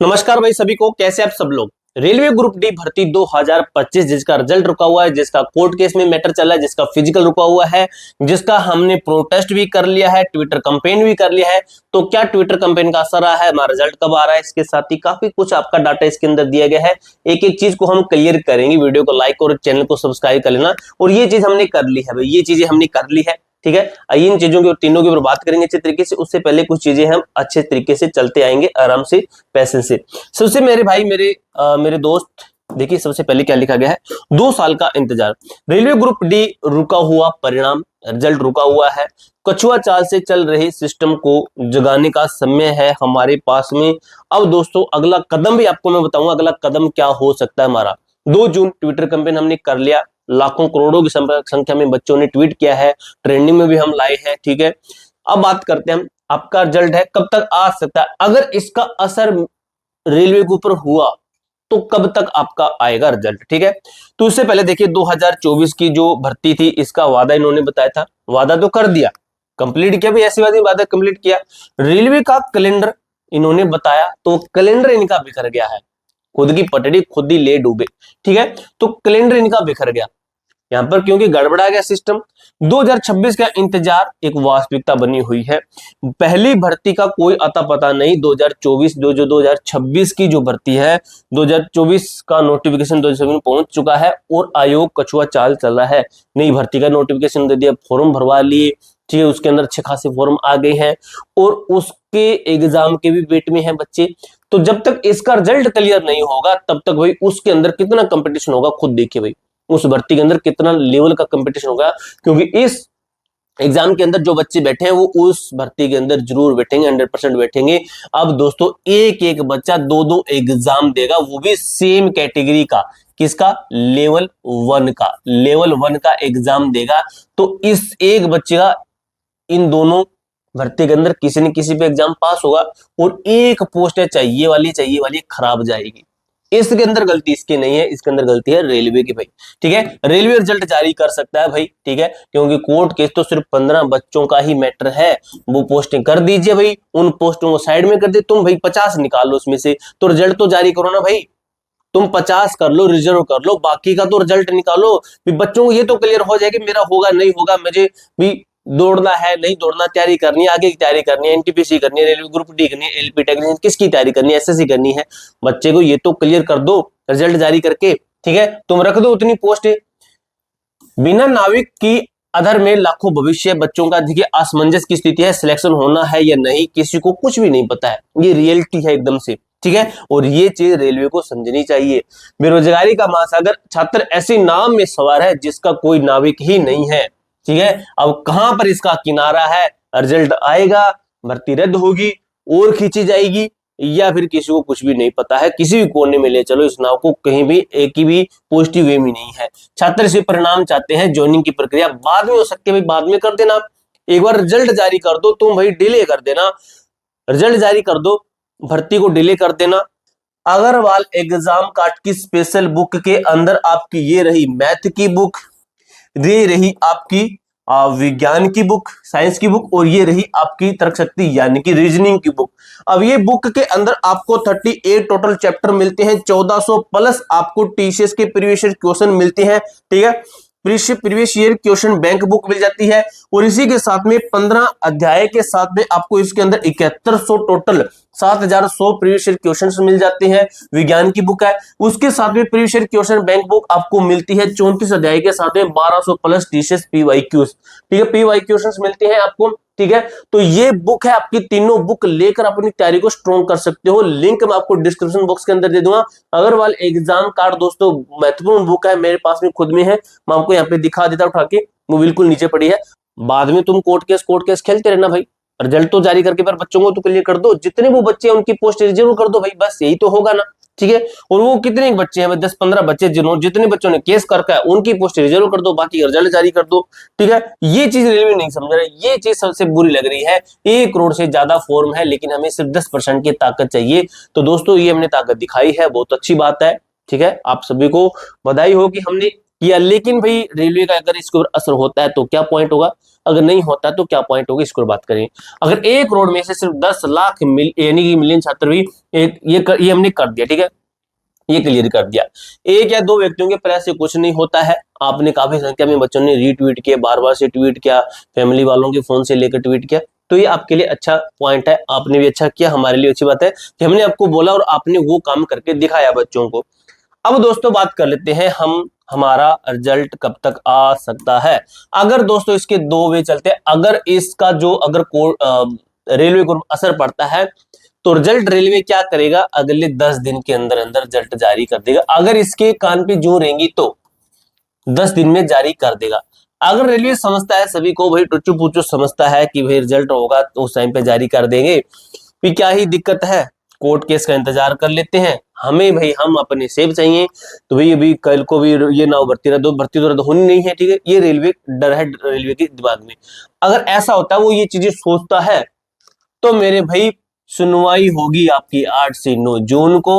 नमस्कार भाई सभी को, कैसे आप सब लोग। रेलवे ग्रुप डी भर्ती 2025 जिसका रिजल्ट रुका हुआ है, जिसका कोर्ट केस में मैटर चला है, जिसका फिजिकल रुका हुआ है, जिसका हमने प्रोटेस्ट भी कर लिया है, ट्विटर कैंपेन भी कर लिया है। तो क्या ट्विटर कैंपेन का असर रहा है, हमारा रिजल्ट कब आ रहा है, इसके साथ ही काफी कुछ आपका डाटा इसके अंदर दिया गया है। एक एक चीज को हम क्लियर करेंगे। वीडियो को लाइक और चैनल को सब्सक्राइब कर लेना। और ये चीज हमने कर ली है भाई, ये चीजें हमने कर ली है, ठीक है। इन चीजों की तीनों की ऊपर बात करेंगे अच्छे तरीके से। उससे पहले कुछ चीजें हम अच्छे तरीके से चलते आएंगे आराम से, पैसे से। सबसे मेरे भाई मेरे दोस्त देखिए, सबसे पहले क्या लिखा गया है, 2 साल का इंतजार, रेलवे ग्रुप डी रुका हुआ परिणाम, रिजल्ट रुका हुआ है। कछुआ चाल से चल रहे सिस्टम को जगाने का समय है हमारे पास में। अब दोस्तों अगला कदम भी आपको मैं बताऊंगा, अगला कदम क्या हो सकता है हमारा। 2 जून ट्विटर कैंपेन हमने कर लिया, लाखों करोड़ों की संख्या में बच्चों ने ट्वीट किया है, ट्रेंडिंग में भी हम लाए हैं, ठीक है। अब बात करते हैं हम, आपका रिजल्ट है कब तक आ सकता है। अगर इसका असर रेलवे के ऊपर हुआ तो कब तक आपका आएगा रिजल्ट, ठीक है। तो इससे पहले देखिए 2024 की जो भर्ती थी, इसका वादा इन्होंने बताया था, वादा तो कर दिया, कंप्लीट किया भी, ऐसी बात नहीं, वादा कंप्लीट किया। रेलवे का कैलेंडर इन्होंने बताया तो कैलेंडर इनका बिखर गया है, खुद की पटड़ी खुद ही ले डूबे, ठीक है। तो कैलेंडर इनका बिखर गया यहां पर, क्योंकि गड़बड़ा गया सिस्टम। 2026 का इंतजार एक वास्तविकता बनी हुई है। पहली भर्ती का कोई अता पता नहीं। 2024 जो 2026 की जो भर्ती है, 2024 का नोटिफिकेशन 2026 में पहुंच चुका है और आयोग कछुआ चाल चल रहा है। नई भर्ती का नोटिफिकेशन दे दिया, फॉर्म भरवा लिए, ठीक है। उसके अंदर अच्छे खासे फॉर्म आ गए हैं और उसके एग्जाम के भी वेट में है बच्चे। तो जब तक इसका रिजल्ट क्लियर नहीं होगा तब तक भाई उसके अंदर कितना कंपटीशन होगा खुद देखिए भाई, उस भर्ती के अंदर कितना लेवल का कंपटीशन होगा। क्योंकि इस एग्जाम के अंदर जो बच्चे बैठे हैं वो उस भर्ती के अंदर जरूर बैठेंगे, 100% बैठेंगे। अब दोस्तों एक एक बच्चा 2-2 एग्जाम देगा, वो भी सेम कैटेगरी का, किसका, लेवल 1 का, लेवल 1 का एग्जाम देगा। तो इस एक बच्चे का इन दोनों भर्ती के अंदर किसी न किसी पे एग्जाम पास होगा और एक पोस्ट है चाहिए वाली खराब जाएगी। इसके अंदर गलती इसकी नहीं है, इसके अंदर गलती है रेलवे की भाई, ठीक है। रेलवे रिजल्ट जारी कर सकता है भाई, ठीक है, क्योंकि कोर्ट केस तो सिर्फ 15 बच्चों का ही मैटर है। वो पोस्टिंग कर दीजिए भाई, उन पोस्टों को साइड में कर दे, तुम भाई 50 निकाल लो उसमें से, तो रिजल्ट तो जारी करो ना भाई। तुम 50 कर लो, रिजर्व कर लो, बाकी का तो रिजल्ट निकालो। बच्चों को ये तो क्लियर हो जाए कि मेरा होगा नहीं होगा, मुझे भी दौड़ना है नहीं दौड़ना, तैयारी करनी है, आगे की तैयारी करनी है, एनटीपीसी करनी है, रेलवे ग्रुप डी करनी है, एलपी टेक्नीशियन किसकी तैयारी करनी है, एसएससी करनी है। बच्चे को ये तो क्लियर कर दो रिजल्ट जारी करके, ठीक है। तुम रख दो उतनी पोस्ट। बिना नाविक की अधर में लाखों भविष्य बच्चों का देखिए असमंजस की स्थिति है, सिलेक्शन होना है या नहीं किसी को कुछ भी नहीं पता है, ये रियलिटी है एकदम से, ठीक है। और ये चीज रेलवे को समझनी चाहिए। बेरोजगारी का महासागर, छात्र ऐसे नाम में सवार है जिसका कोई नाविक ही नहीं है, ठीक है। अब कहां पर इसका किनारा है, रिजल्ट आएगा, भर्ती रद्द होगी और खींची जाएगी, या फिर किसी को कुछ भी नहीं पता है, किसी भी कोने में ले चलो इस नाव को, कहीं भी एक ही भी पॉजिटिव वे में नहीं है। छात्र से परिणाम चाहते हैं, ज्वाइनिंग की प्रक्रिया बाद में हो सकती है भाई, बाद में कर देना, एक बार रिजल्ट जारी कर दो, तुम भाई डिले कर देना, रिजल्ट जारी कर दो, भर्ती को डिले कर देना। अग्रवाल एग्जाम कार्ड की स्पेशल बुक के अंदर आपकी ये रही मैथ की बुक, ये रही आपकी विज्ञान की बुक, साइंस की बुक, और ये रही आपकी तर्क शक्ति यानी कि रीजनिंग की बुक। अब ये बुक के अंदर आपको 38 टोटल चैप्टर मिलते हैं, 1400 प्लस आपको टीसीएस के प्रीवियस ईयर क्वेश्चन मिलते हैं, ठीक है। Previous year question bank book मिल जाती है और इसी के साथ में 15 अध्याय के साथ में आपको इसके अंदर 7100 टोटल 7100 प्रीवियस ईयर क्वेश्चंस मिल जाते हैं, विज्ञान की बुक है। उसके साथ में previous year question bank book आपको मिलती है 34 अध्याय के साथ में 1200 प्लस टीसीएस पीवाईक्यूज, ठीक है, पीवाई क्वेश्चंस मिलते हैं आपको, ठीक है। तो ये बुक है आपकी, तीनों बुक लेकर अपनी तैयारी को स्ट्रॉन्ग कर सकते हो। लिंक मैं आपको डिस्क्रिप्शन बॉक्स के अंदर दे दूंगा। अग्रवाल एग्जाम कार्ड दोस्तों महत्वपूर्ण बुक है, मेरे पास में खुद में है, मैं आपको यहाँ पे दिखा देता उठा के, वो बिल्कुल नीचे पड़ी है। बाद में तुम कोर्ट केस खेलते रहना भाई, रिजल्ट तो जारी करके पर बच्चों को तो क्लियर कर दो, जितने वो बच्चे हैं उनकी पोस्ट रिजर्व कर दो भाई, बस यही तो होगा ना, ठीक है। और वो कितने बच्चे हैं, 10-15 बच्चे जितने बच्चों ने केस करके उनकी पोस्ट रिजर्व कर दो, बाकी रिजल्ट जारी कर दो, ठीक है। ये चीज रेलवे नहीं समझ रहा, ये चीज सबसे बुरी लग रही है। 1 करोड़ से ज्यादा फॉर्म है लेकिन हमें सिर्फ 10% की ताकत चाहिए। तो दोस्तों ये हमने ताकत दिखाई है, बहुत अच्छी बात है, ठीक है। आप सभी को बधाई हो कि हमने किया, लेकिन भाई रेलवे का अगर इसके ऊपर असर होता है तो क्या पॉइंट होगा, अगर नहीं होता तो क्या पॉइंट होगा, इसको बात करें। अगर एक करोड़ में से सिर्फ 10 लाख यानी कि मिलियन छात्र भी ये हमने कर दिया, ठीक है, ये क्लियर कर दिया। एक या दो व्यक्तियों के प्रयास से कुछ नहीं होता है। आपने काफी संख्या में बच्चों ने रीट्वीट किया, बार बार से ट्वीट किया, फैमिली वालों के फोन से लेकर ट्वीट किया, तो ये आपके लिए अच्छा पॉइंट है, आपने भी अच्छा किया, हमारे लिए अच्छी बात है कि हमने आपको बोला और आपने वो काम करके दिखाया बच्चों को। अब दोस्तों बात कर लेते हैं हम, हमारा रिजल्ट कब तक आ सकता है। अगर दोस्तों इसके दो वे चलते हैं, अगर इसका जो अगर रेलवे को असर पड़ता है तो रिजल्ट रेलवे क्या करेगा, अगले 10 दिन के अंदर अंदर रिजल्ट जारी कर देगा। अगर इसके कान पे जू रहेंगी तो 10 दिन में जारी कर देगा। अगर रेलवे समझता है सभी को भाई टुच्चू पुच्चू समझता है कि भाई रिजल्ट होगा तो उस टाइम पे जारी कर देंगे, फिर क्या ही दिक्कत है, कोर्ट केस का इंतजार कर लेते हैं। हमें भाई हम अपने सेब चाहिए, तो भाई अभी कल को भी ये ना भर्ती रद्द हो, भर्ती तो रद्द होनी नहीं है, ठीक है, ये रेलवे डर है रेलवे के दिमाग में। अगर ऐसा होता है वो ये चीजें सोचता है तो मेरे भाई सुनवाई होगी आपकी 8 से 9 जून को,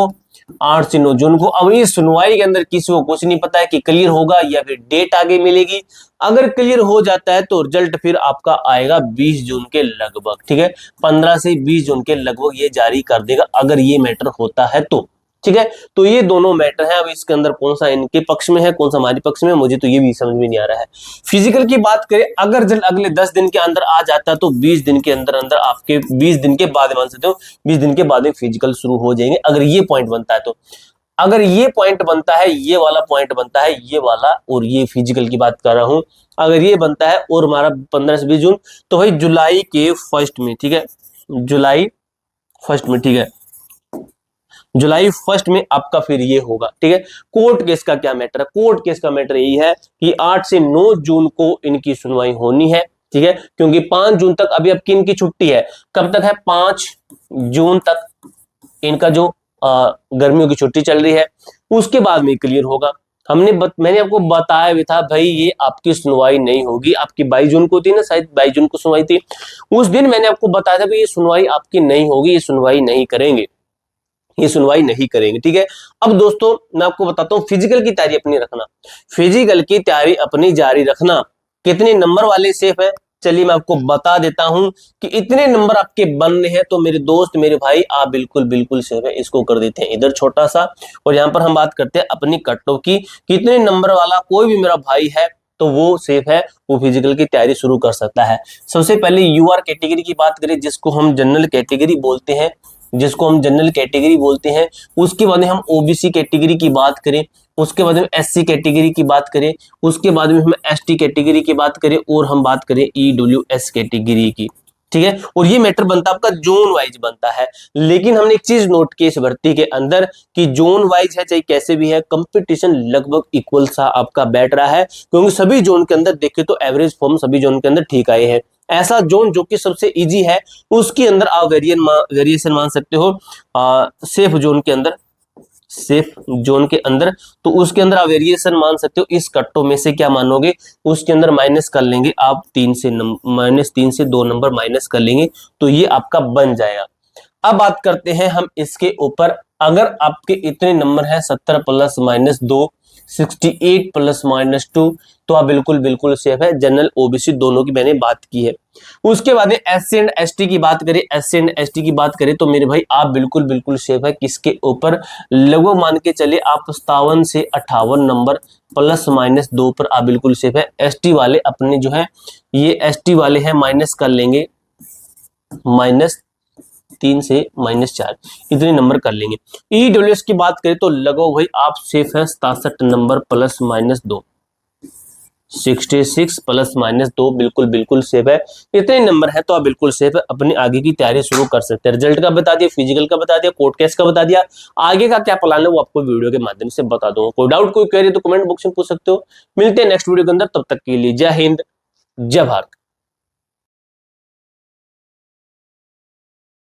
8 से 9 जून को। अब इस सुनवाई के अंदर किसी को कुछ नहीं पता है कि क्लियर होगा या फिर डेट आगे मिलेगी। अगर क्लियर हो जाता है तो रिजल्ट फिर आपका आएगा 20 जून के लगभग, ठीक है, 15 से 20 जून के लगभग ये जारी कर देगा, अगर ये मैटर होता है तो, ठीक है। तो ये दोनों मैटर हैं, अब इसके अंदर कौन सा इनके पक्ष में है कौन सा हमारे पक्ष में है, मुझे तो ये भी समझ में नहीं आ रहा है। फिजिकल की बात करें, अगर रिजल्ट अगले 10 दिन के अंदर आ जाता है तो 20 दिन के अंदर अंदर आपके 20 दिन के बाद मान सकते हो 20 दिन के बाद फिजिकल शुरू हो जाएंगे, अगर ये पॉइंट बनता है तो। अगर ये पॉइंट बनता है, ये वाला पॉइंट बनता है, ये वाला और ये फिजिकल की बात कर रहा हूं, अगर ये बनता है और हमारा 15 से 20 जून, तो भाई जुलाई के फर्स्ट में, ठीक है, जुलाई फर्स्ट में, ठीक है, जुलाई फर्स्ट में आपका फिर ये होगा, ठीक है। कोर्ट केस का क्या मैटर है, कोर्ट केस का मैटर यही है कि 8 से 9 जून को इनकी सुनवाई होनी है, ठीक है, क्योंकि 5 जून तक अभी आपकी इनकी छुट्टी है, कब तक है, 5 जून तक इनका जो गर्मियों की छुट्टी चल रही है, उसके बाद में क्लियर होगा। मैंने आपको बताया भी था भाई ये आपकी सुनवाई नहीं होगी, आपकी 22 जून को थी ना, शायद 22 जून को सुनवाई थी, उस दिन मैंने आपको बताया था भाई ये सुनवाई आपकी नहीं होगी, ये सुनवाई नहीं करेंगे, ये सुनवाई नहीं करेंगे, ठीक है। अब दोस्तों मैं आपको बताता हूँ फिजिकल की तैयारी अपनी रखना, फिजिकल की तैयारी अपनी जारी रखना। कितने नंबर वाले सेफ है, चलिए मैं आपको बता देता हूं कि इतने नंबर आपके बनने हैं, तो मेरे दोस्त मेरे भाई आप बिल्कुल बिल्कुल सेफ है। इसको कर देते हैं इधर छोटा सा, और यहां पर हम बात करते हैं अपनी कट ऑफ की, कितने नंबर वाला कोई भी मेरा भाई है तो वो सेफ है, वो फिजिकल की तैयारी शुरू कर सकता है। सबसे पहले यूआर कैटेगरी की बात करें, जिसको हम जनरल कैटेगरी बोलते हैं, जिसको हम जनरल कैटेगरी बोलते हैं, उसके बाद में हम ओबीसी कैटेगरी की बात करें, उसके बाद में एससी कैटेगरी की बात करें, उसके बाद में हम एसटी कैटेगरी की बात करें, और हम बात करें ईडब्ल्यूएस कैटेगरी की, ठीक है। और ये मैटर बनता है आपका जोन वाइज बनता है, लेकिन हमने एक चीज नोट की इस भर्ती के अंदर कि जोन वाइज है चाहे कैसे भी है, कंपटीशन लगभग इक्वल सा आपका बैठ रहा है, क्योंकि सभी जोन के अंदर देखें तो एवरेज फॉर्म सभी जोन के अंदर ठीक आए हैं। ऐसा जोन जो कि सबसे इजी है उसके अंदर आप वेरिएशन मान सकते हो, सेफ जोन के अंदर, सेफ जोन के अंदर, तो उसके अंदर आप वेरिएशन मान सकते हो। इस कट्टों में से क्या मानोगे, उसके अंदर माइनस कर लेंगे आप -3 से 2 नंबर माइनस कर लेंगे, तो ये आपका बन जाएगा। अब बात करते हैं हम इसके ऊपर, अगर आपके इतने नंबर हैं 70 + -2 68 + -2, तो आप बिल्कुल बिल्कुल सेफ है। जनरल ओबीसी दोनों की मैंने बात की है। उसके बाद एससी एंड एसटी की बात करें, एससी एंड एसटी की बात करें तो मेरे भाई आप बिल्कुल बिल्कुल सेफ है। किसके ऊपर, लगभग मान के चले आप 57 से 58 नंबर +-2 पर आप बिल्कुल सेफ है। एसटी वाले अपने जो है ये एसटी वाले हैं माइनस कर लेंगे, -3 से -4 इतने नंबर कर लेंगे। ईडब्ल्यूएस की बात करें तो लगभग भाई आप सेफ है 67 नंबर +-2, 66 +-2 बिल्कुल बिल्कुल सेफ है। इतने नंबर है तो आप बिल्कुल सेफ है, अपनी आगे की तैयारी शुरू कर सकते हैं। रिजल्ट का बता दिया, फिजिकल का बता दिया, कोर्ट केस का बता दिया, आगे का क्या प्लान है वो आपको वीडियो के माध्यम से बता दूंगा। कोई डाउट कोई क्वेरी तो कमेंट बॉक्स में पूछ सकते हो। मिलते हैं नेक्स्ट वीडियो के अंदर, तब तक के लिए जय हिंद जय भारत।